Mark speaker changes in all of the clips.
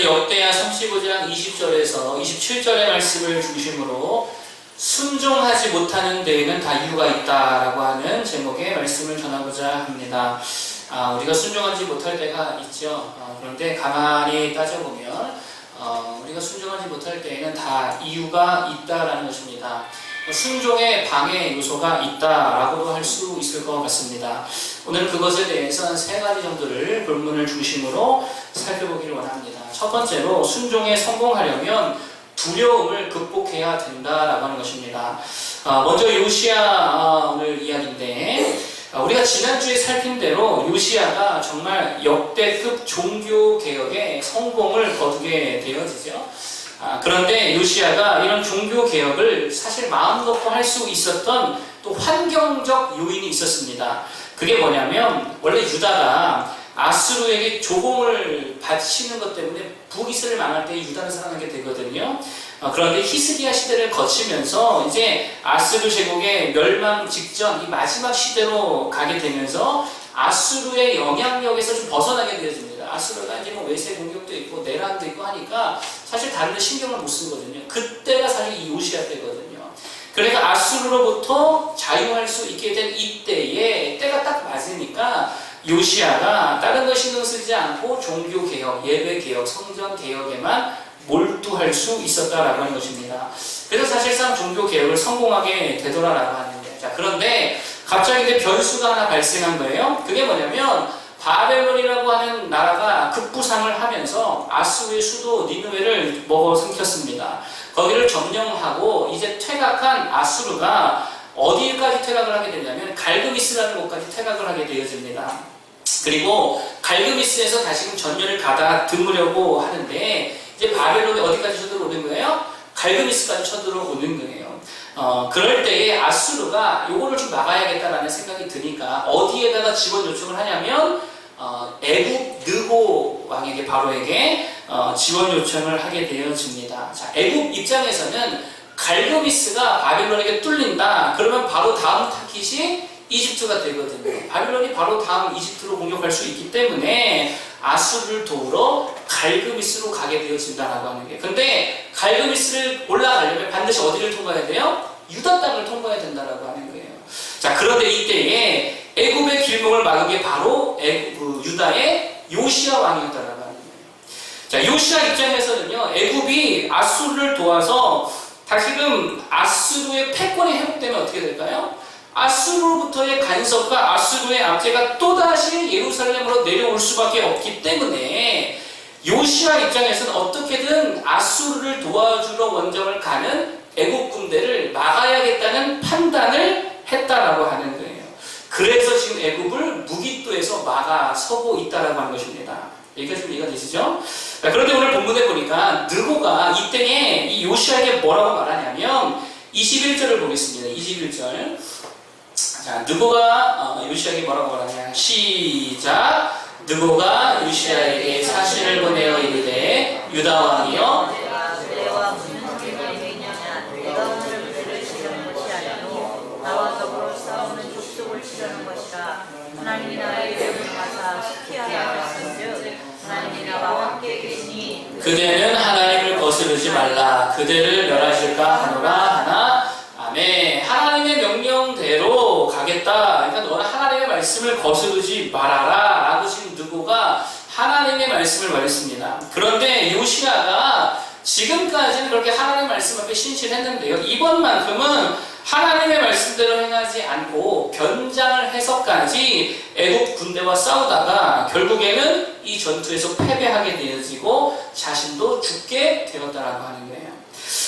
Speaker 1: 역대하 35장 20절에서 27절의 말씀을 중심으로 순종하지 못하는 데에는 다 이유가 있다라고 하는 제목의 말씀을 전하고자 합니다. 우리가 순종하지 못할 때가 있죠. 그런데 가만히 따져보면 우리가 순종하지 못할 때에는 다 이유가 있다라는 것입니다. 순종에 방해 요소가 있다라고도 할 수 있을 것 같습니다. 오늘 그것에 대해서 세 가지 정도를 본문을 중심으로 살펴보기를 원합니다. 첫 번째로 순종에 성공하려면 두려움을 극복해야 된다라고 하는 것입니다. 먼저 요시야 오늘 이야기인데 우리가 지난주에 살핀 대로 요시야가 정말 역대급 종교개혁에 성공을 거두게 되어지죠. 그런데 요시야가 이런 종교개혁을 사실 마음 놓고 할 수 있었던 또 환경적 요인이 있었습니다. 그게 뭐냐면 원래 유다가 아수르에게 조공을 바치는 것 때문에 북이스라엘 망할 때 유다를 사랑하게 되거든요. 그런데 히스기야 시대를 거치면서 이제 아수르 제국의 멸망 직전 이 마지막 시대로 가게 되면서 아수르의 영향력에서 좀 벗어나게 되어집니다. 아수르가 이제 뭐 외세 공격도 있고 내란도 있고 하니까 사실 다른 데 신경을 못 쓰거든요. 그때가 사실 이 요시야 때거든요. 그러니까 아수르로부터 자유할 수 있게 된 이때에 때가 딱 맞으니까 요시야가 다른 거 신경 쓰지 않고 종교개혁, 예배개혁, 성전개혁에만 몰두할 수 있었다라고 하는 것입니다. 그래서 사실상 종교개혁을 성공하게 되더라라고 하는데, 자, 그런데 갑자기 이제 변수가 하나 발생한 거예요. 그게 뭐냐면 바벨론이라고 하는 나라가 급부상을 하면서 아수르의 수도 니느웨를 먹어삼켰습니다. 거기를 점령하고 이제 퇴각한 아수르가 어디까지 퇴각을 하게 되냐면 갈그미스라는 곳까지 퇴각을 하게 되어집니다. 그리고 갈그미스에서 다시금 전열을 가다듬으려고 하는데 이제 바벨론이 어디까지 쳐들어오는 거예요? 갈그미스까지 쳐들어오는 거예요. 그럴 때에 아수르가 요거를 좀 막아야겠다라는 생각이 드니까 어디에다가 지원 요청을 하냐면 애굽 느고 왕에게 바로에게 지원 요청을 하게 되어집니다. 자, 애굽 입장에서는 갈그미스가 바빌론에게 뚫린다. 그러면 바로 다음 타깃이 이집트가 되거든요. 바빌론이 바로 다음 이집트로 공격할 수 있기 때문에 아수르를 도우러 갈그미스로 가게 되어진다라고 하는 게. 근데 갈그미스를 올라가려면 반드시 어디를 통과해야 돼요? 유다 땅을 통과해야 된다라고 하는 거예요. 자, 그런데 이때에 애굽의 길목을 막은 게 바로 유다의 요시야 왕이었다라고 하는 거예요. 자, 요시야 입장에서는요, 애굽이 아수르를 도와서 다시금 아수르의 패권이 회복되면 어떻게 될까요? 아수르로부터의 간섭과 아수르의 압제가 또다시 예루살렘으로 내려올 수밖에 없기 때문에 요시야 입장에서는 어떻게든 아수르를 도와주러 원정을 가는 애국 군대를 막아야겠다는 판단을 했다라고 하는 거예요. 그래서 지금 애국을 무기또에서 막아서고 있다라고 하는 것입니다. 여기까지 좀 이해가 되시죠? 그런데 오늘 본문에 보니까 느고가 이때에 이 요시야에게 뭐라고 말하냐면 21절을 보겠습니다. 21절. 자, 느고가 요시야에게 뭐라고 말하냐? 시작. 느고가 요시야에게 사신을 보내어 이르되 유다 왕이여
Speaker 2: 내와 무슨 관계가 있느냐? 내가 오늘 그대를 치르는 것이 아니요 나와 더불어 싸우는 족속을 치르는 것이라. 하나님이 나에게 명령하사 시키하라 하신즉 하나님이 나와 함께 계시니
Speaker 1: 그대는 하나님을 거스르지 말라. 그대를 멸하실까 하노라 하나. 아멘. 하나님의 명령대로 가겠다. 그러니까 너는 하나님의 말씀을 거스르지 말아라 라고 지금 느고가 하나님의 말씀을 말했습니다. 그런데 요시야가 지금까지는 그렇게 하나님의 말씀 앞에 신실했는데요, 이번만큼은 하나님의 말씀대로 행하지 않고 변장을 해서까지 애국 군대와 싸우다가 결국에는 이 전투에서 패배하게 되어지고 자신도 죽게 되었다라고 하는 거예요.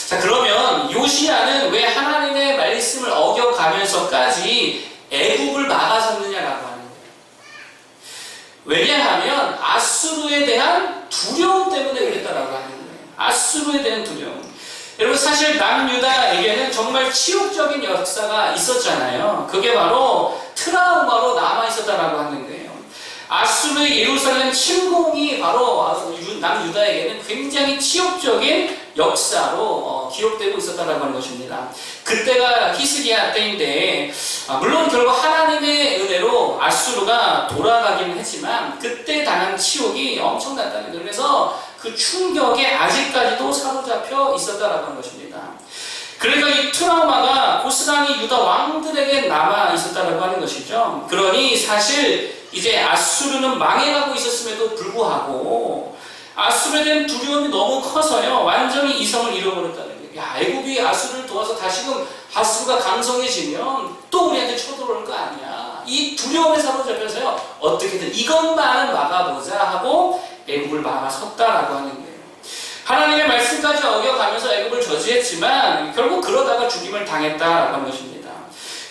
Speaker 1: 자, 그러면 요시야는 왜 하나님의 말씀을 어겨가면서까지 애국을 막아섰느냐라고 하는 거예요. 왜냐하면 아수르에 대한 두려움 때문에 그랬다라고 하는 거예요. 아수르에 대한 두려움. 여러분, 사실 남유다에게는 정말 치욕적인 역사가 있었잖아요. 그게 바로 트라우마로 남아있었다라고 하는 거예요. 아수르의 예루살렘 침공이 바로 남유다에게는 굉장히 치욕적인 역사로 기록되고 있었다라고 하는 것입니다. 그때가 히스기야 때인데 물론 결국 하나님의 은혜로 아수르가 돌아가기는 했지만 그때 당한 치욕이 엄청났다는 거예요. 그래서 그 충격에 아직까지도 사로잡혀 있었다라고 하는 것입니다. 그러니까 이 트라우마가 고스란히 유다 왕들에게 남아 있었다라고 하는 것이죠. 그러니 사실 이제 아수르는 망해가고 있었음에도 불구하고 아수르에 대한 두려움이 너무 커서요, 완전히 이성을 잃어버렸다는 거예요. 야, 애굽이 아수르를 도와서 다시금 아수르가 강성해지면 또 우리한테 쳐들어올 거 아니야. 이 두려움에 사로잡혀서요, 어떻게든 이것만은 막아보자 하고 애굽을 막아섰다라고 하는 거예요. 하나님의 말씀까지 어겨가면서 애굽을 저지했지만 결국 그러다가 죽임을 당했다라고 하는 것입니다.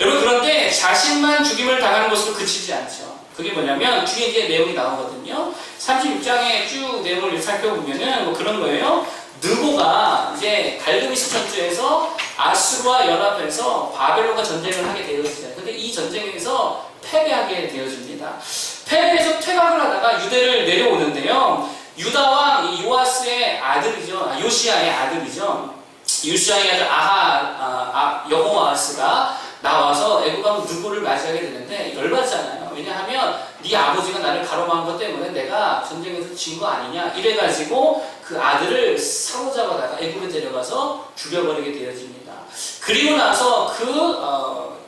Speaker 1: 여러분, 그런데 자신만 죽임을 당하는 것으로 그치지 않죠. 그게 뭐냐면 뒤에 이제 내용이 나오거든요. 36장에 쭉 내용을 살펴보면은 뭐 그런 거예요. 느보가 이제 갈드미스 전투에서 아수르와 연합해서 바벨론과 전쟁을 하게 되어지잖아요. 근데 이 전쟁에서 패배하게 되어집니다. 패배해서 퇴각을 하다가 유대를 내려오는데요. 유다 왕 요아스의 아들이죠. 요시아의 아들이죠. 요시아의 아들 여호아스가 나와서 애굽 왕 느보를 맞이하게 되는데 열받잖아요. 왜냐하면 네 아버지가 나를 가로막은 것 때문에 내가 전쟁에서 진 거 아니냐 이래가지고 그 아들을 사로잡아다가 애굽에 데려가서 죽여버리게 되어집니다. 그리고 나서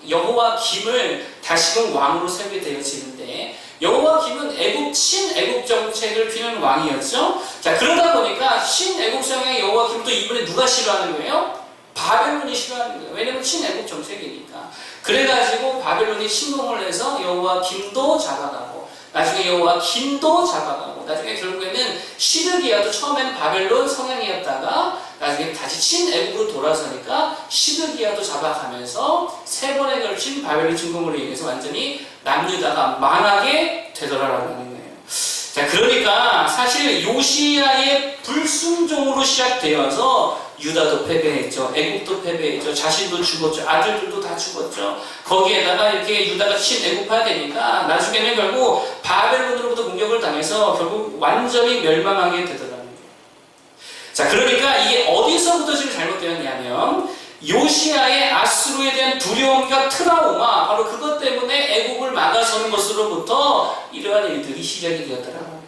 Speaker 1: 여호와김을 다시금 왕으로 세우게 되어지는데, 여호와김은 애굽 친애굽 정책을 피는 왕이었죠. 자, 그러다 보니까 친애굽 성향의 여호와김도 이번에 누가 싫어하는 거예요? 바벨론이 싫어하는 거예요. 왜냐면 친애굽 정책이니까. 그래가지고 바벨론이 침공을 해서 여호와김도 잡아가고, 나중에 여호와김도 잡아가고, 나중에 결국에는 시드기야도 처음에는 바벨론 성향이었다가 나중에 다시 친애굽으로 돌아서니까 시드기야도 잡아가면서 세 번에 걸친 바벨론 침공으로 인해서 완전히 남유다가 망하게 되더라라고 하는 거예요. 자, 그러니까 사실 요시야의 불순종으로 시작되어서 유다도 패배했죠. 애굽도 패배했죠. 자신도 죽었죠. 아들들도 다 죽었죠. 거기에다가 이렇게 유다가 친애굽화 되니까 나중에는 결국 바벨론으로부터 공격을 당해서 결국 완전히 멸망하게 되더라는 거예요. 자, 그러니까 이게 어디서부터 지금 잘못되었냐면 요시야의 아수르에 대한 두려움과 트라우마, 바로 그것 때문에 애굽을 막아서는 것으로부터 이러한 일들이 시작이 되었더라고요.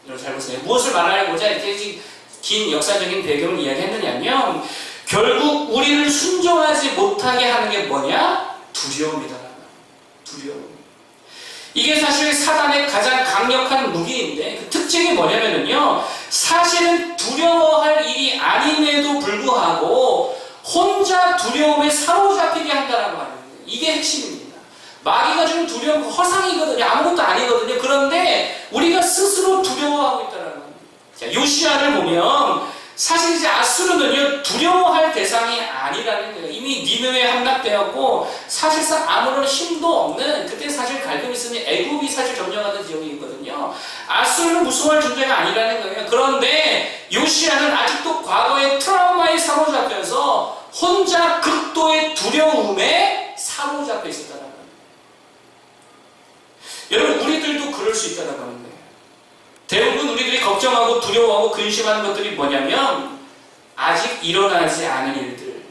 Speaker 1: 여러분 잘 보세요. 무엇을 말하고자 이렇게 긴 역사적인 배경을 이야기했느냐면 결국 우리를 순종하지 못하게 하는 게 뭐냐? 두려움이다. 두려움. 이게 사실 사단의 가장 강력한 무기인데 그 특징이 뭐냐면요, 사실은 두려워할 일이 아님에도 불구하고 혼자 두려움에 사로잡히게 한다라고 하는 거예요. 이게 핵심입니다. 마귀가 주는 두려움은 허상이거든요. 아무것도 아니거든요. 그런데 우리가 스스로 두려워하고 있다는 거예요. 자, 요시야를 보면 사실 이제 아수르는요, 두려워할 대상이 아니라는 거예요. 이미 니느웨에 함락되었고 사실상 아무런 힘도 없는, 그때 사실 갈그미스는 애굽이 사실 점령하던 지역이 있거든요. 아수르는 무서워할 존재가 아니라는 거예요. 그런데 요시야는 아직도 과거의 트라우마에 사로잡혀서 혼자 극도의 두려움에 사로잡혀 있었다는 거예요. 여러분, 우리들도 그럴 수 있다는 거예요. 대부분 우리들이 걱정하고 두려워하고 근심하는 것들이 뭐냐면 아직 일어나지 않은 일들,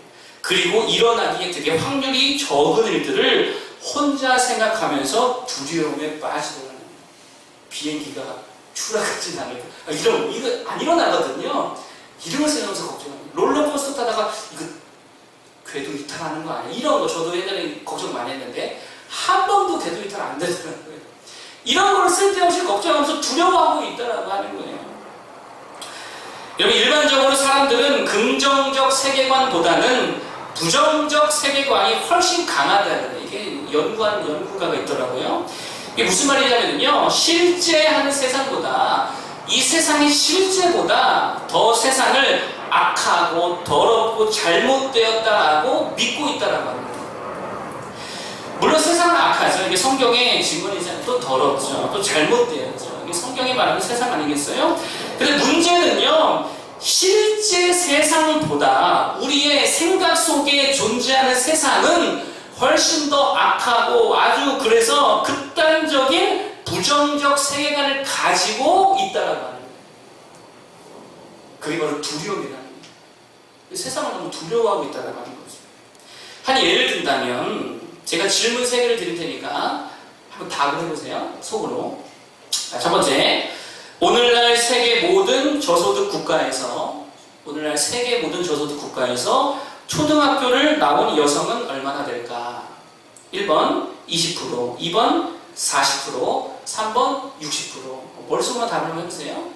Speaker 1: 그리고 일어나기에 되게 확률이 적은 일들을 혼자 생각하면서 두려움에 빠지더라는 거예요. 비행기가 추락하지 않을까, 이거 안 일어나거든요. 이런 걸 생각하면서 걱정합니다. 롤러코스터 타다가 이거 궤도 이탈하는 거 아니야? 이런 거 저도 옛날에 걱정 많이 했는데 한 번도 궤도 이탈 안 되더라고요. 이런 걸 쓸데없이 걱정하면서 두려워하고 있다라고 하는 거예요. 여러분, 일반적으로 사람들은 긍정적 세계관보다는 부정적 세계관이 훨씬 강하다는, 이게 연구가가 있더라고요. 이게 무슨 말이냐면요, 실제하는 세상보다, 이 세상이 실제보다 더 세상을 악하고 더럽고 잘못되었다라고 믿고 있다라고 합니다. 물론 세상은 악하죠. 이게 성경의 증언이잖아요. 또 더럽죠. 또 잘못되었죠. 이게 성경이 말하는 세상 아니겠어요? 근데 문제는요, 실제 세상보다 우리의 생각 속에 존재하는 세상은 훨씬 더 악하고 아주 그래서 극단적인 부정적 세계관을 가지고 있다라고 하는 거예요. 그게 바로 두려움이라는 거예요. 세상을 너무 두려워하고 있다라고 하는 거죠. 한 예를 든다면 제가 질문 3개를 드릴 테니까 한번 답을 해보세요. 속으로. 자, 첫 번째, 오늘날 세계 모든 저소득 국가에서 초등학교를 나온 여성은 얼마나 될까? 1번 20%, 2번 40%, 3번 60%. 머릿속으로 답을 한번 해보세요.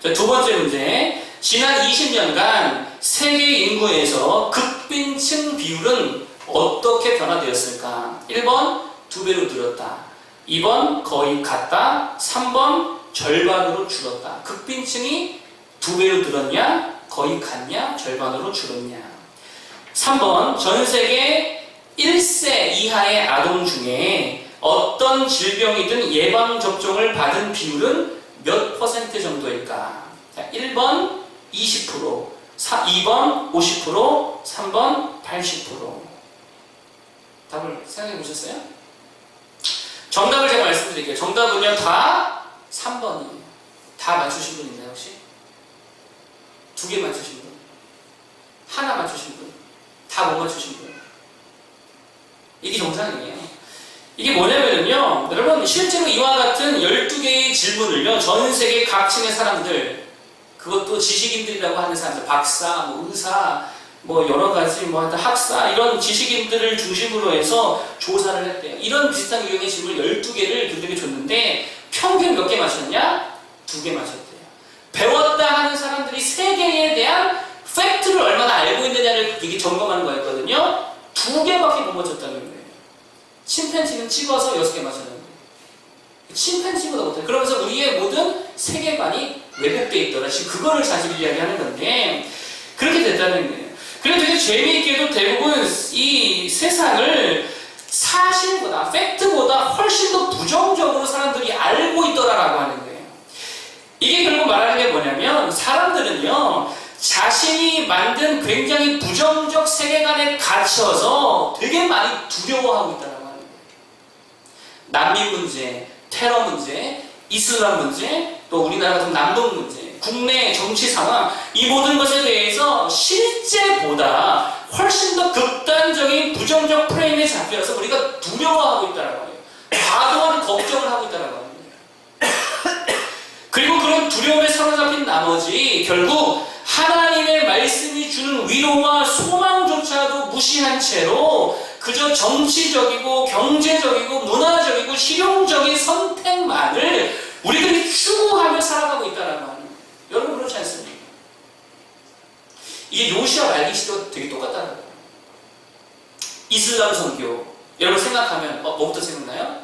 Speaker 1: 자, 두 번째 문제. 지난 20년간 세계 인구에서 극빈층 비율은 어떻게 변화되었을까? 1번 2배로 늘었다. 2번 거의 같다. 3번 절반으로 줄었다. 극빈층이 2배로 늘었냐? 거의 같냐? 절반으로 줄었냐? 3번 전 세계 1세 이하의 아동 중에 어떤 질병이든 예방접종을 받은 비율은 몇 퍼센트 정도일까? 자, 1번 20%, 2번 50%, 3번 80%. 답을 생각해 보셨어요? 정답을 제가 말씀드릴게요. 정답은요, 다 3번이에요. 다 맞추신 분 있나요, 혹시? 2개 맞추신 분? 하나 맞추신 분? 다 못 맞추신 분? 이게 정상이에요. 이게 뭐냐면요, 여러분, 실제로 이와 같은 12개의 질문을요, 전 세계 각층의 사람들, 그것도 지식인들이라고 하는 사람들, 박사, 뭐 의사, 뭐 여러 가지 뭐 학사, 이런 지식인들을 중심으로 해서 조사를 했대요. 이런 비슷한 유형의 질문 12개를 그들에게 줬는데 평균 몇 개 맞췄냐? 2개 맞췄대요. 배웠다 하는 사람들이 세계에 대한 팩트를 얼마나 알고 있느냐를 이게 점검하는 거였거든요. 2개밖에 못 맞췄다는 거예요. 침팬지는 찍어서 6개 맞췄는데 침팬지보다 못해요. 그러면서 우리의 모든 세계관이 왜곡되어 있더라. 지금 그거를 사실 이야기하는 건데 그렇게 됐다는 거예요. 그래서 되게 재미있게도 대부분 이 세상을 사실보다, 팩트보다 훨씬 더 부정적으로 사람들이 알고 있더라라고 하는 거예요. 이게 결국 말하는 게 뭐냐면 사람들은요, 자신이 만든 굉장히 부정적 세계관에 갇혀서 되게 많이 두려워하고 있다라고 하는 거예요. 난민 문제, 테러 문제, 이슬람 문제, 또 우리나라 같은 남북 문제, 국내 정치 상황, 이 모든 것에 대해서 실제보다 훨씬 더 극단적인 부정적 프레임에 잡혀서 우리가 두려워하고 있다라고 해요. 과도한 걱정을 하고 있다라고 합니다. 그리고 그런 두려움에 사로잡힌 나머지 결국 하나님의 말씀이 주는 위로와 소망조차도 무시한 채로 그저 정치적이고 경제적이고 문화적이고 실용적인 선택만을 우리들이 추구하며 살아가고 있다라고 하는 거예요. 여러분 그렇지 않습니까? 이게 요시아 말기 시대와 되게 똑같다는 거예요. 이슬람 선교 여러분 생각하면 뭐부터 생각나요?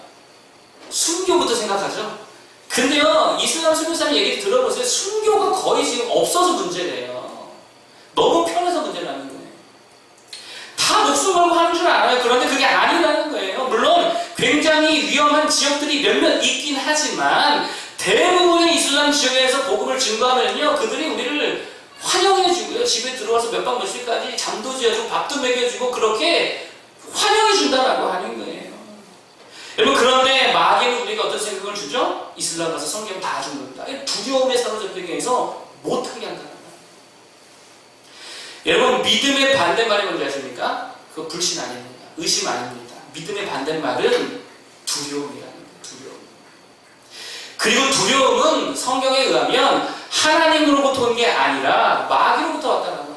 Speaker 1: 순교부터 생각하죠? 근데요, 이슬람 선교사님 얘기 들어보세요. 순교가 거의 지금 없어서 문제래요. 너무 편해서 문제라는 거예요. 다 목숨 걸고 하는 줄 알아요. 그런데 그게 아니라는 거예요. 물론 굉장히 위험한 지역들이 몇몇 있긴 하지만 대부분의 이슬람 지역에서 복음을 증거하면요, 그들이 우리를 환영해주고요, 집에 들어와서 몇 박 며칠까지 잠도 지어주고 밥도 먹여주고 그렇게 환영해준다라고 하는 거예요. 여러분, 그런데 마귀는 우리가 어떤 생각을 주죠? 이슬람 가서 성경 다 죽는다. 두려움에 사로잡히게 해서 못하게 한다는 거예요. 여러분, 믿음의 반대말이 뭔지 아십니까? 그거 불신 아닙니다. 의심 아닙니다. 믿음의 반대말은 두려움이라는 거예요. 두려움. 그리고 두려움은 성경에 의하면 하나님으로부터 온 게 아니라 마귀로부터 왔다는 거예요.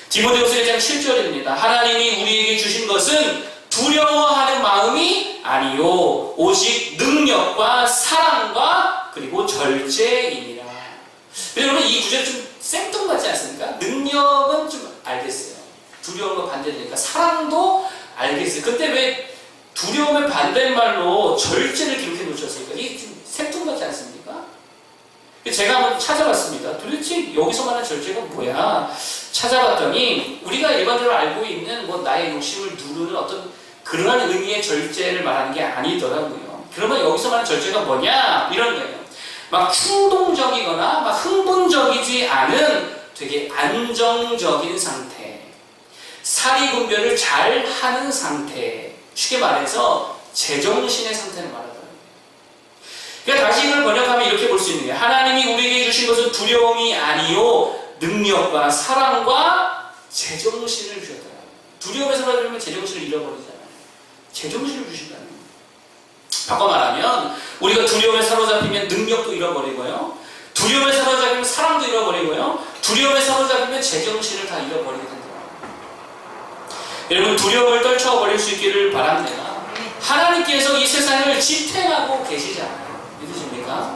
Speaker 1: 디모데후서 1장 7절입니다. 하나님이 우리에게 주신 것은 두려워하는 마음이 아니요 오직 능력과 사랑과 그리고 절제이니라. 여러분, 이 구절 좀 생뚱맞지 않습니까? 능력은 좀 알겠어요. 두려움과 반대되니까 사랑도 알겠어요. 근데 왜 두려움의 반대말로 절제를 기록해 놓으셨을까? 이게 좀 생뚱맞지 않습니까? 제가 한번 찾아봤습니다. 도대체 여기서 말하는 절제가 뭐야? 찾아봤더니 우리가 일반적으로 알고 있는 뭐 나의 욕심을 누르는 어떤 그러한 의미의 절제를 말하는 게 아니더라고요. 그러면 여기서 말하는 절제가 뭐냐? 이런 거예요. 막 충동적이거나 막 흥분적이지 않은 되게 안정적인 상태, 사리분별을 잘 하는 상태, 쉽게 말해서 제정신의 상태를 말하더라고요. 그러니까 다시 이걸 번역하면 이렇게 볼 수 있는 거예요. 하나님이 우리에게 주신 것은 두려움이 아니요 능력과 사랑과 제정신을 주셨다. 두려움에서 받으면 제정신을 잃어버리잖아요. 제정신을 주신다는 거예요. 바꿔 말하면 우리가 두려움에 사로잡히면 능력도 잃어버리고요. 두려움에 사로잡히면 사랑도 잃어버리고요. 두려움에 사로잡히면 제정신을 다 잃어버리게 된다. 여러분 두려움을 떨쳐버릴 수 있기를 바랍니다. 하나님께서 이 세상을 지탱하고 계시잖아요. 믿으십니까?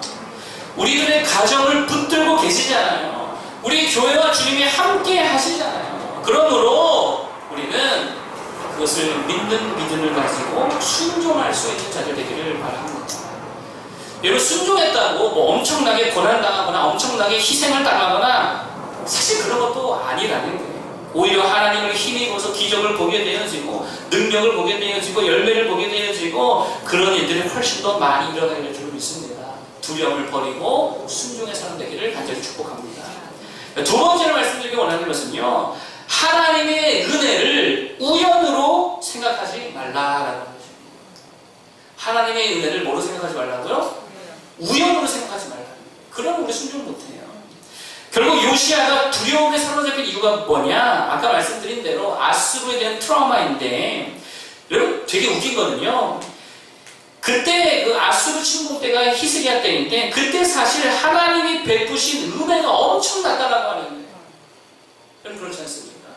Speaker 1: 우리들의 가정을 붙들고 계시잖아요. 우리 교회와 주님이 함께 하시잖아요. 그러므로 우리는 그것을 믿는 믿음을 가지고 순종할 수 있는 자들 되기를 바랍니다. 여러분 순종했다고 뭐 엄청나게 고난당하거나 엄청나게 희생을 당하거나 사실 그런 것도 아니라는 거예요. 오히려 하나님을 힘입어서 기적을 보게 되어지고 능력을 보게 되어지고 열매를 보게 되어지고 그런 일들이 훨씬 더 많이 일어나게 될 줄 믿습니다. 두려움을 버리고 순종의 사람 되기를 간절히 축복합니다. 두 번째로 말씀드리기 원하는 것은요, 하나님의 은혜를 우연으로 생각하지 말라라는 것입니다. 하나님의 은혜를 뭐로 생각하지 말라고요? 우연으로 생각하지 말라. 그럼 우리 순종 못해요. 결국 요시아가 두려움에 사로잡힌 이유가 뭐냐? 아까 말씀드린 대로 아수르에 대한 트라우마인데 여러분 되게 웃긴 거는요. 그때 그 아수르 침공 때가 히스기야 때인데 그때 사실 하나님이 베푸신 은혜가 엄청났다라고 하는 거예요. 여러분 그렇지 않습니까?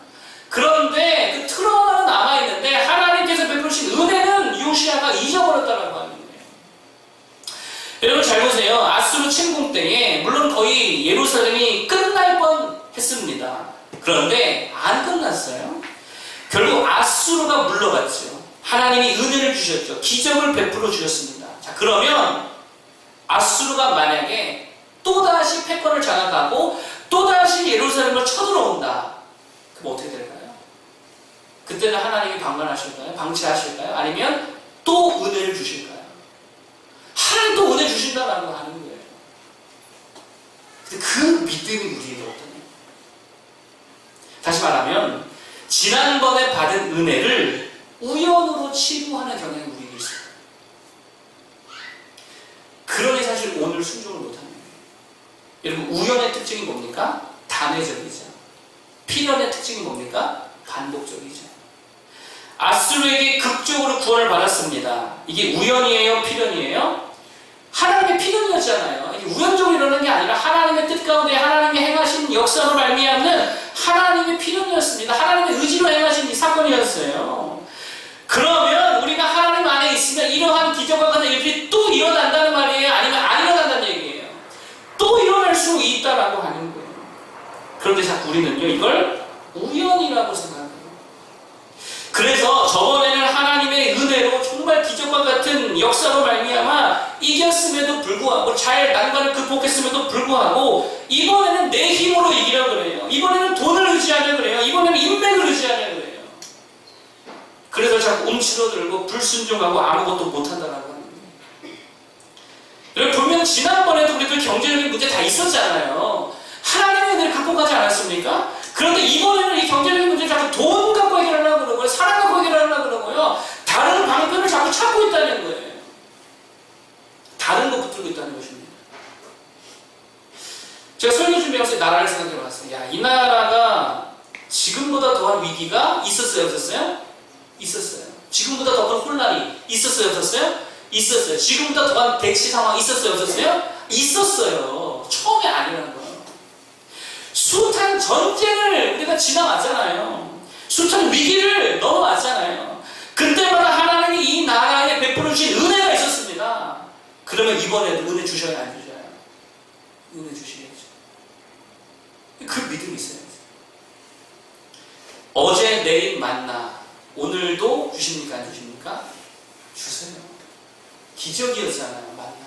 Speaker 1: 그런데 그 트라우마는 남아있는데 하나님께서 베푸신 은혜는 요시아가 잊어버렸다라고 하는 거예요. 여러분 잘 보세요. 아수르 침공 때에 물론 거의 예루살렘이 끝날 뻔 했습니다. 그런데 안 끝났어요. 결국 아수르가 물러갔죠. 하나님이 은혜를 주셨죠. 기적을 베풀어 주셨습니다. 자, 그러면 아수르가 만약에 또다시 패권을 장악하고 또다시 예루살렘을 쳐들어온다. 그럼 어떻게 될까요? 그때는 하나님이 방관하실까요? 방치하실까요? 아니면 또 은혜를 주실까요? 하나님 또 은혜 주신다라는 거 하는 거예요. 근데 그 믿음이 우리에게 어떠냐? 다시 말하면 지난번에 받은 은혜를 우연으로 치부하는 경향이 우리에게 있어요. 그러니 사실 오늘 순종을 못하는 거예요. 여러분 우연의 특징이 뭡니까? 단회적이죠. 필연의 특징이 뭡니까? 반복적이죠. 아수르에게 극적으로 구원을 받았습니다. 이게 우연이에요? 필연이에요? 하나님의 필연이었잖아요. 이게 우연적으로 일어난 게 아니라 하나님의 뜻 가운데 하나님이 행하신 역사로 말미암는 하나님의 필연이었습니다. 하나님의 의지로 행하신 이 사건이었어요. 그러면 우리가 하나님 안에 있으면 이러한 기적과 같은 일들이 또 일어난다는 말이에요? 아니면 안 일어난다는 얘기예요? 또 일어날 수 있다라고 하는 거예요. 그런데 자꾸 우리는요 이걸 우연이라고 생각해요. 그래서 저번에는 하나님의 은혜로 정말 기적과 같은 역사로 말미암아 이겼음에도 불구하고 잘 난관을 극복했음에도 불구하고 이번에는 내 힘으로 이기려고 그래요. 이번에는 돈을 의지하려고 그래요. 이번에는 인맥을 의지하려고 그래요. 그래서 자꾸 움츠러들고 불순종하고 아무것도 못한다라고 하는 거예요. 여러분 분명 지난번에도 우리들 경제적인 문제 다 있었잖아요. 하나님의 은혜를 극복하지 않았습니까? 그런데 이번에는 이 경제적인 문제를 자꾸 돈 갖고 해결하려고 그러고요. 사랑 갖고 해결하려고 그러고요. 다른 방편을 자꾸 찾고 있다는 거예요. 다른 거 붙들고 있다는 것입니다. 제가 설교 준비하면서 이 나라를 생각해봤어요. 야, 이 나라가 지금보다 더한 위기가 있었어요? 없었어요? 있었어요. 지금보다 더 큰 혼란이 있었어요? 없었어요? 있었어요. 지금보다 더한 대치 상황이 있었어요? 없었어요? 있었어요. 처음에 아니라는 거예요. 숱한 전쟁을 우리가 지나왔잖아요. 숱한 위기를 넘어왔잖아요. 그때마다 하나님이 이 나라에 베풀어 주신 은혜가 있었습니다. 그러면 이번에도 은혜 주셔야 안 주셔요? 은혜 주시겠죠. 그 믿음이 있어야죠. 어제 내린 만나 오늘도 주십니까? 안 주십니까? 주세요. 기적이었잖아요. 만나는.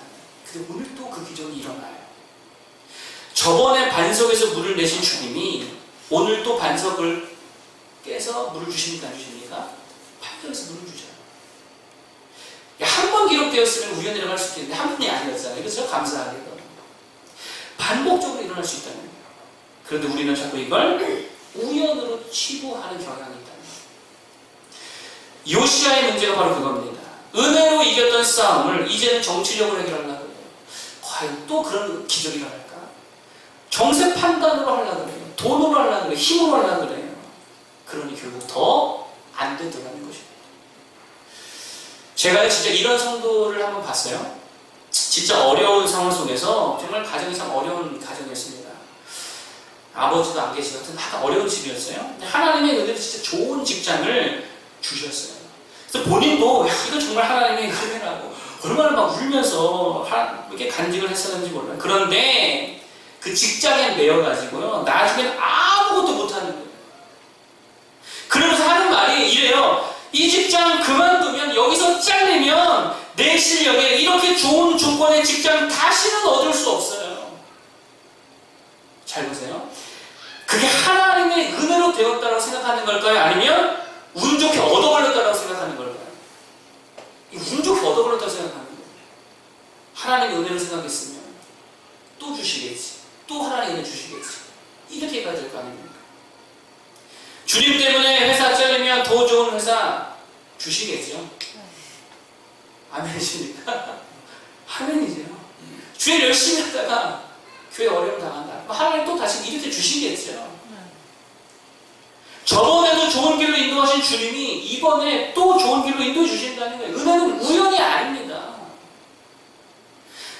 Speaker 1: 근데 오늘 또 그 기적이 일어나요. 저번에 반석에서 물을 내신 주님이 오늘 또 반석을 깨서 물을 주십니까? 안 주십니까? 반석에서 물을 주죠. 한 번 기록되었으면 우연히 일어날 수 있겠는데 한 번이 아니었잖아요. 그래서 감사하게도 반복적으로 일어날 수 있다는 거예요. 그런데 우리는 자꾸 이걸 우연으로 치부하는 경향이 있다는 거예요. 요시아의 문제가 바로 그겁니다. 은혜로 이겼던 싸움을 이제는 정치력으로 해결하려고 해요. 과연 또 그런 기적이 일어날까? 정세 판단으로 하려고 그래요. 돈으로 하려고 그래요. 힘으로 하려고 그래요. 그러니 결국 더 안 되더라는 것입니다. 제가 진짜 이런 성도를 한번 봤어요. 진짜 어려운 상황 속에서 정말 가정이 참 어려운 가정이었습니다. 아버지도 안 계시거든. 하여튼 어려운 집이었어요. 하나님의 은혜로 진짜 좋은 직장을 주셨어요. 그래서 본인도 야, 이거 정말 하나님의 은혜라고 얼마나 막 울면서 이렇게 간증을 했었는지 몰라요. 그런데 그 직장에 매여가지고요. 나중엔 아무것도 못하는 거예요. 그러면서 하는 말이 이래요. 이 직장 그만두면 여기서 잘리면 내 실력에 이렇게 좋은 조건의 직장 다시는 얻을 수 없어요. 잘 보세요. 그게 하나님의 은혜로 되었다고 생각하는 걸까요? 아니면 운 좋게 얻어 걸렸다고 생각하는 걸까요? 운 좋게 얻어 걸렸다고 생각하는 거예요. 하나님의 은혜로 생각했으면 또 주시겠지. 또 하나님의 은혜 주시겠지. 이렇게 가야 될 거 아닙니까? 주님 때문에 회사 잘리면 더 좋은 회사 주시겠죠. 아멘이십니까? 아멘이죠. 주일 열심히 하다가 교회 어려움 당한다. 하나님 또 다시 이렇게 주시겠죠. 저번에도 좋은 길로 인도하신 주님이 이번에 또 좋은 길로 인도해 주신다는 거예요. 은혜는 우연이 아닙니다.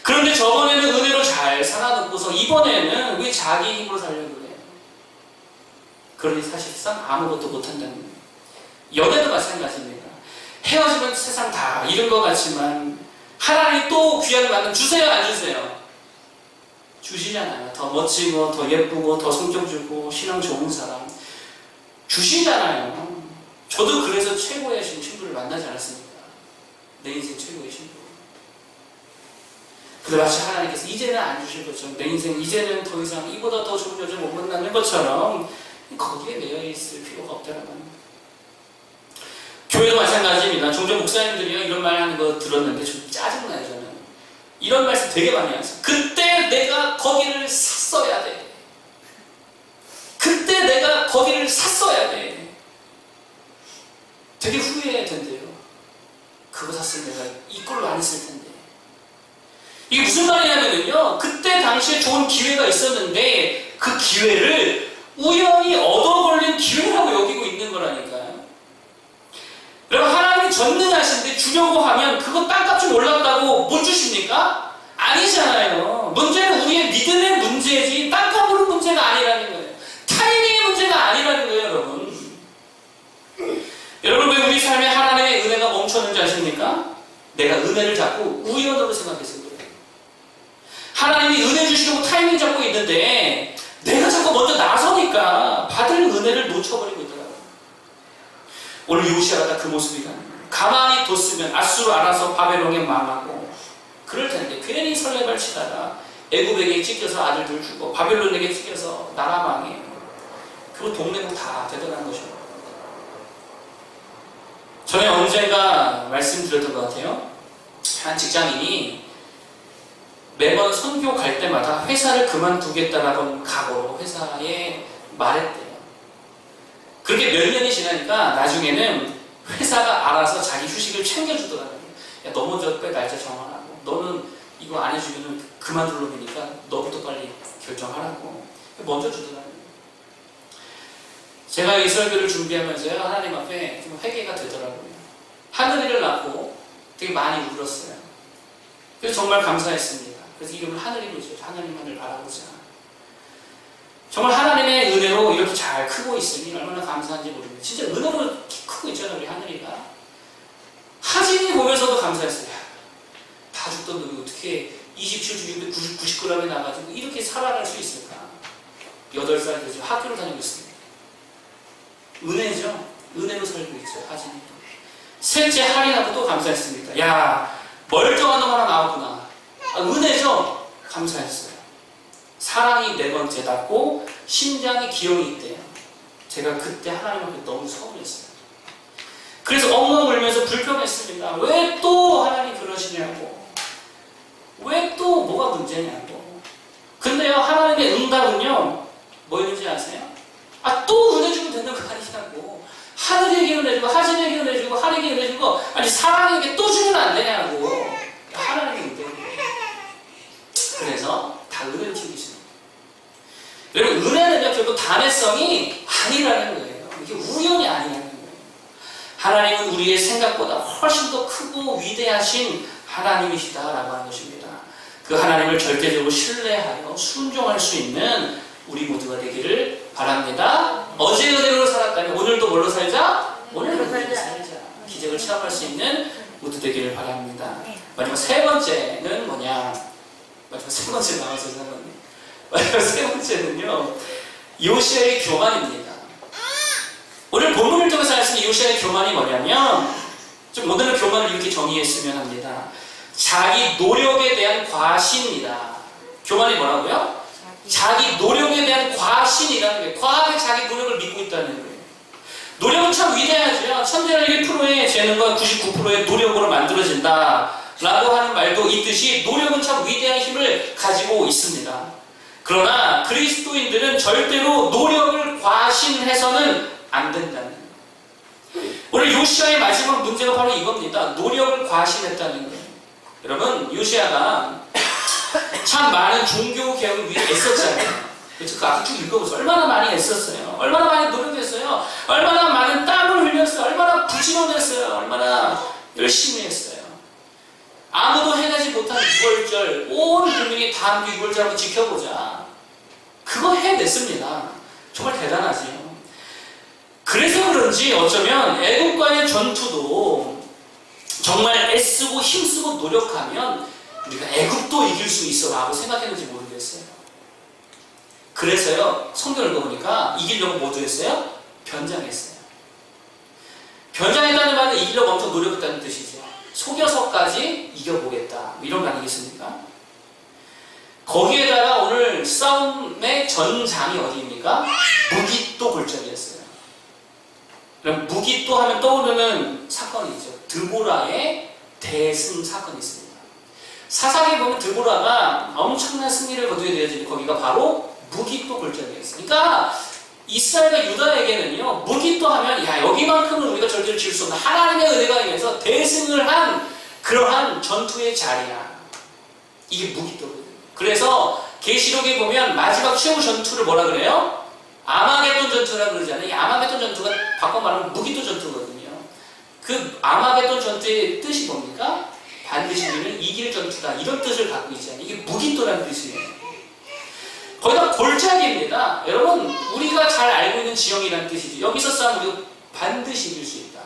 Speaker 1: 그런데 저번에는 은혜로 잘 살아놓고서 이번에는 왜 자기 힘으로 살려고 그래요? 그러니 사실상 아무것도 못한다는 거예요. 연애도 마찬가지입니다. 헤어지면 세상 다 잃은 것 같지만 하나님 또 귀한 만남 주세요, 안 주세요? 주시잖아요. 더 멋지고 더 예쁘고 더 성격 좋고 신앙 좋은 사람 주시잖아요. 저도 그래서 최고의 친구를 만나지 않았습니까? 내 인생 최고의 친구. 근데 마치 하나님께서 이제는 안 주실 것처럼 내 인생 이제는 더 이상 이보다 더 좋은 여자 못 만나는 것처럼 거기에 매여 있을 필요가 없다는 겁니다. 교회도 마찬가지입니다. 종종 목사님들이요 이런 말 하는 거 들었는데 좀 짜증나요. 저는 이런 말씀 되게 많이 하세요. 그때 내가 거기를 샀어야 돼. 그때 내가 거기를 샀어야 돼. 되게 후회해야 된대요. 그거 샀으면 내가 이 꼴로 안 했을 텐데. 이게 무슨 말이냐면요. 그때 당시에 좋은 기회가 있었는데 그 기회를 우연히 얻어 걸린 기회라고 여기고 있는 거라니까요. 여러분 하나님이 전능하신데 주려고 하면 그거 땅값 좀 올랐다고 못 주십니까? 아니잖아요. 문제는 우리의 믿음의 문제지 땅값 오른 문제가 아니라는 거예요. 타이밍의 문제가 아니라는 거예요, 여러분. 여러분 왜 우리 삶에 하나님의 은혜가 멈췄는지 아십니까? 내가 은혜를 자꾸 우연으로 생각해서 그래요. 하나님이 은혜 주시려고 타이밍 잡고 있는데 내가 자꾸 먼저 나서니까 받을 은혜를 놓쳐버리고 있더라고요. 오늘 요시아가 그 모습이다. 가만히 뒀으면 앗수르 알아서 바벨론에 망하고 그럴 텐데 괜히 설레발 치다가 애굽에게 찢겨서 아들들 주고 바벨론에게 찢겨서 나라 망해. 그리고 동네국 다 대단한 것입니다. 전에 언젠가 말씀드렸던 것 같아요. 한 직장인이 매번 선교 갈 때마다 회사를 그만두겠다라는 각오로 회사에 말했대요. 그렇게 몇 년이 지나니까 나중에는 회사가 알아서 자기 휴식을 챙겨주더라고요. 야, 너 먼저 빨리 날짜 정하라고. 너는 이거 안 해주면 그만둘 놈이니까 너부터 빨리 결정하라고. 먼저 주더라고요. 제가 이 설교를 준비하면서요. 하나님 앞에 좀 회개가 되더라고요. 하늘이를 낳고 되게 많이 울었어요. 그래서 정말 감사했습니다. 그래서 이름을 하늘이로 지어서 하나님만을 바라보자. 정말 하나님의 은혜로 이렇게 잘 크고 있으니 얼마나 감사한지 모릅니다. 진짜 은혜로 크고 있잖아요, 우리 하늘이가. 하진이 보면서도 감사했어요. 다 죽던 놈이 어떻게 27주 99g에 나가지고 이렇게 살아갈 수 있을까? 8살 되죠. 학교를 다니고 있습니다. 은혜죠. 은혜로 살고 있죠, 하진이. 셋째 할인하고 또 감사했습니다. 야, 멀쩡한 놈 하나 나오구나. 은혜죠. 감사했어요. 사랑이 네 번째답고 심장이 기형이 있대요. 제가 그때 하나님 앞에 너무 서운했어요. 그래서 엉엉 울면서 불평했습니다. 왜 또 하나님 그러시냐고. 왜 또 뭐가 문제냐고. 근데요 하나님의 응답은요 뭐였는지 아세요? 또 은혜 주면 되는 거 아니냐고. 하늘에게 은혜 주고 하진에게 은혜 주고 하늘에게 은혜 주고 아니 사랑에게 또 주면 안 되냐고. 하나님의 응답이에요. 그래서 다 은혜를 챙기시는 거예요. 여러분 은혜는요 결국 단회성이 아니라는 거예요. 이게 우연이 아니라는 거예요. 하나님은 우리의 생각보다 훨씬 더 크고 위대하신 하나님이시다라고 하는 것입니다. 그 하나님을 절대적으로 신뢰하여 순종할 수 있는 우리 모두가 되기를 바랍니다. 어제 그대로 살았다면 오늘도 뭘로 살자? 오늘도 살자. 기적을 체험할 수 있는 모두 되기를 바랍니다. 마지막 세 번째는 뭐냐? 마지막 세 번째 나와서 생각하네. 마지막 세 번째는요, 요시아의 교만입니다. 오늘 본문을 통해서 알 수 있는 요시아의 교만이 뭐냐면, 좀 오늘은 교만을 이렇게 정의했으면 합니다. 자기 노력에 대한 과신이다. 교만이 뭐라고요? 자기 노력에 대한 과신이라는 거예요. 과하게 자기 노력을 믿고 있다는 거예요. 노력은 참 위대하죠. 천재는 1%의 재능과 99%의 노력으로 만들어진다 라고 하는 말도 있듯이 노력은 참 위대한 힘을 가지고 있습니다. 그러나 그리스도인들은 절대로 노력을 과신해서는 안 된다는 거예요. 오늘 요시아의 마지막 문제가 바로 이겁니다. 노력을 과신했다는 거예요. 여러분, 요시아가 참 많은 종교 개혁을 위해 애썼잖아요. 그래서 그 앞에 쭉 읽어보세요. 얼마나 많이 애썼어요. 얼마나 많이 노력했어요. 얼마나 많은 땀을 흘렸어요. 얼마나 부지런했어요. 얼마나 열심히 했어요. 아무도 해내지 못한 유월절, 온 국민이 다 함께 유월절 한번 지켜보자. 그거 해냈습니다. 정말 대단하지요. 그래서 그런지 어쩌면 애국과의 전투도 정말 애쓰고 힘쓰고 노력하면 우리가 애국도 이길 수 있어 라고 생각했는지 모르겠어요. 그래서요, 성경을 읽어보니까 이기려고 모두 했어요? 변장했어요. 변장했다는 말은 이기려고 엄청 노력했다는 뜻이죠. 속여서까지 이겨보겠다, 이런 거 아니겠습니까? 거기에다가 오늘 싸움의 전장이 어디입니까? 무기또 골짜기였어요. 그럼 무기또 하면 떠오르는 사건이 있죠. 드보라의 대승 사건이 있습니다. 사사기에 보면 드보라가 엄청난 승리를 거두게 되어지는 거기가 바로 무기또 골짜기였어요. 그러니까 이스라엘과 유다에게는요, 무기또 하면 야, 여기만큼은 우리가 절대로 질 수 없는 하나님의 은혜가 임해서 대승을 한 그러한 전투의 자리야. 이게 무기또거든요. 그래서 계시록에 보면 마지막 최후 전투를 뭐라 그래요? 아마겟돈 전투라 그러잖아요. 이 아마겟돈 전투가 바꿔 말하면 무기또 전투거든요. 그 아마겟돈 전투의 뜻이 뭡니까? 반드시 우리는 이길 전투다, 이런 뜻을 갖고 있잖아요. 이게 무기또라는 뜻이에요. 거기다 골짜기입니다. 여러분, 우리가 잘 알고 있는 지형이라는 뜻이죠. 여기서 싸우면 우리가 반드시 이길 수 있다.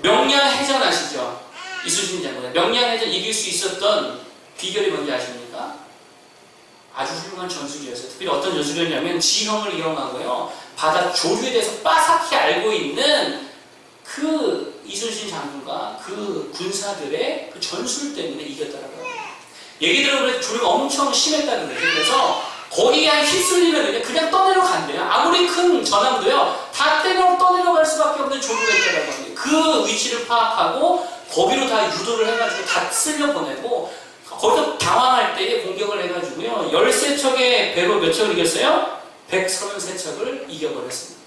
Speaker 1: 명량해전 아시죠? 이순신 장군. 명량해전 이길 수 있었던 비결이 뭔지 아십니까? 아주 훌륭한 전술이었어요. 특별히 어떤 전술이었냐면 지형을 이용하고요, 바다 조류에 대해서 빠삭히 알고 있는 그 이순신 장군과 그 군사들의 그 전술 때문에 이겼다라고 해요. 얘기 들어보면 조류가 엄청 심했다는 거예요. 그래서 거기에 휩쓸리면 그냥 떠내려 간대요. 아무리 큰 전함도요, 다 떠내려갈 수밖에 없는 조류가 있다라고 합니다. 그 위치를 파악하고 거기로 다 유도를 해가지고 다 쓸려 보내고, 거기서 당황할 때에 공격을 해가지고요, 13척의 배로 몇 척을 이겼어요? 133척을 이겨버렸습니다.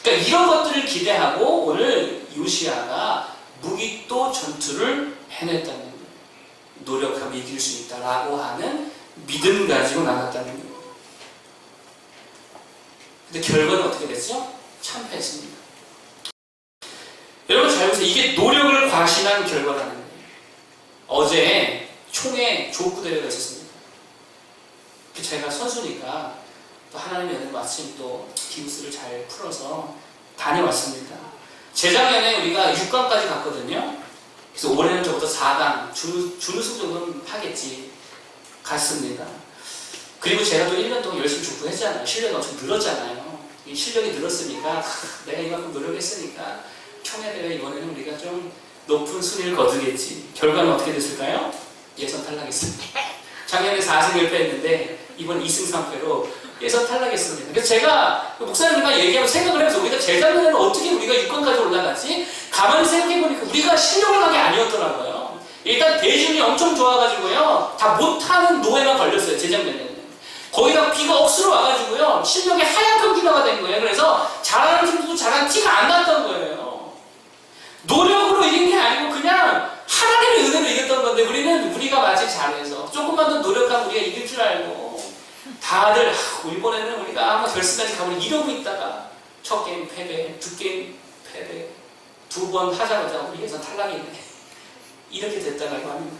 Speaker 1: 그러니까 이런 것들을 기대하고 오늘 요시아가 무기또 전투를 해냈다는 거예요. 노력하면 이길 수 있다라고 하는 믿음 가지고 나갔다는 거예요. 근데 결과는 어떻게 됐죠? 참패했습니다. 여러분 잘 보세요. 이게 노력을 과신한 결과라는 거예요. 어제 총회 족구대회가 있었습니다. 제가 선수니까 또 하나님의 은혜로 마침 또 기부스를 잘 풀어서 다녀왔습니다. 재작년에 우리가 6강까지 갔거든요. 그래서 올해는 저보다 4강, 준우승 정도는 하겠지. 갔습니다. 그리고 제가 또 1년 동안 열심히 족구했잖아요. 실력이 엄청 늘었잖아요. 이 실력이 늘었으니까 내가 이만큼 노력했으니까 총회대회 이번에는 우리가 좀 높은 순위를 거두겠지. 결과는 어떻게 됐을까요? 예선 탈락했습니다. 작년에 4승 1패 했는데 이번 2승 3패로 예선 탈락했습니다. 그래서 제가 목사님과 얘기하면 생각을 해서 우리가 재작년에는 어떻게 우리가 6강까지 올라갔지? 가만히 생각해보니까 우리가 실력을 한 게 아니었더라고요. 일단 대중이 엄청 좋아가지고요, 다 못하는 노예만 걸렸어요. 재작년에는. 거기다 비가 억수로 와가지고요, 실력이 하얀 컴퓨터가 된 거예요. 그래서 잘하는 팀도 잘하는 티가 안 났던 거예요. 노력으로 이긴 게 아니고 그냥 하나님의 은혜로 이겼던 건데, 우리가 마치 잘해서 조금만 더 노력하면 우리가 이길 줄 알고 다들 이번에는 우리가 아마 결승까지 가면 이러고 있다가 첫 게임 패배, 두 게임 패배, 두 번 하자마자 우리 예선 탈락이네. 이렇게 됐다고 합니다.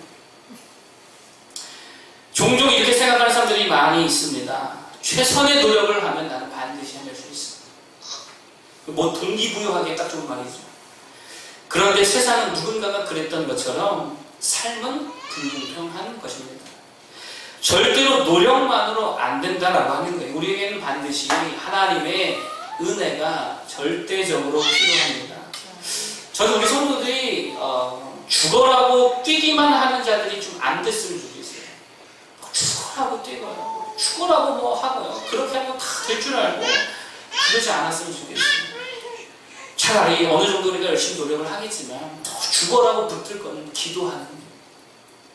Speaker 1: 종종 이렇게 생각하는 사람들이 많이 있습니다. 최선의 노력을 하면 나는 반드시 해낼 수 있어. 뭐 동기부여하기에 딱 좋은 말이죠. 그런데 세상은 누군가가 그랬던 것처럼 삶은 불공평한 것입니다. 절대로 노력만으로 안 된다라고 하는 거예요. 우리에게는 반드시 하나님의 은혜가 절대적으로 필요합니다. 저는 우리 성도들이 죽어라고 뛰기만 하는 자들이 좀 안 됐으면 좋겠어요. 죽어라고 뛰고요. 죽어라고 뭐 하고요. 그렇게 하면 다 될 줄 알고 그러지 않았으면 좋겠어요. 차라리 어느 정도 우리가 열심히 노력을 하겠지만 죽어라고 붙들 건 기도하는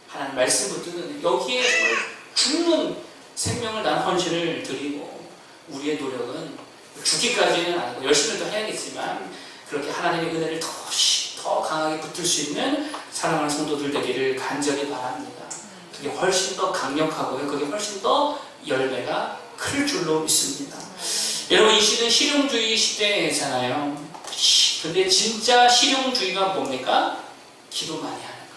Speaker 1: 하나님 말씀 붙드는 여기에 정말 죽는 생명을 난 헌신을 드리고 우리의 노력은 죽기까지는 아니고 열심히 또 해야겠지만 그렇게 하나님의 은혜를 더 강하게 붙들 수 있는 사랑하는 성도들 되기를 간절히 바랍니다. 그게 훨씬 더 강력하고요. 그게 훨씬 더 열매가 클 줄로 믿습니다. 여러분 이 시대는 실용주의 시대잖아요. 근데 진짜 실용주의가 뭡니까? 기도 많이 하는 거.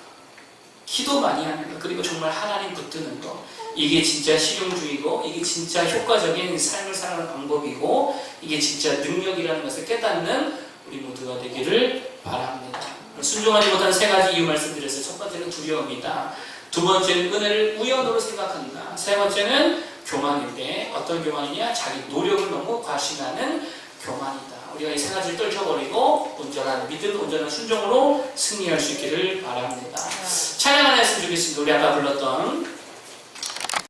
Speaker 1: 기도 많이 하는 거. 그리고 정말 하나님 붙드는 거. 이게 진짜 실용주의고 이게 진짜 효과적인 삶을 살아가는 방법이고 이게 진짜 능력이라는 것을 깨닫는 우리 모두가 되기를 바랍니다. 순종하지 못하는 세 가지 이유 말씀드렸어요. 첫 번째는 두려움이다. 두 번째는 은혜를 우연으로 생각한다. 세 번째는 교만인데 어떤 교만이냐? 자기 노력을 너무 과신하는 교만이다. 우리가 이 세 가지를 떨쳐버리고 온전한 믿음, 온전한 순종으로 승리할 수 있기를 바랍니다. 찬양 하나 했으면 좋겠습니다. 우리 아까 불렀던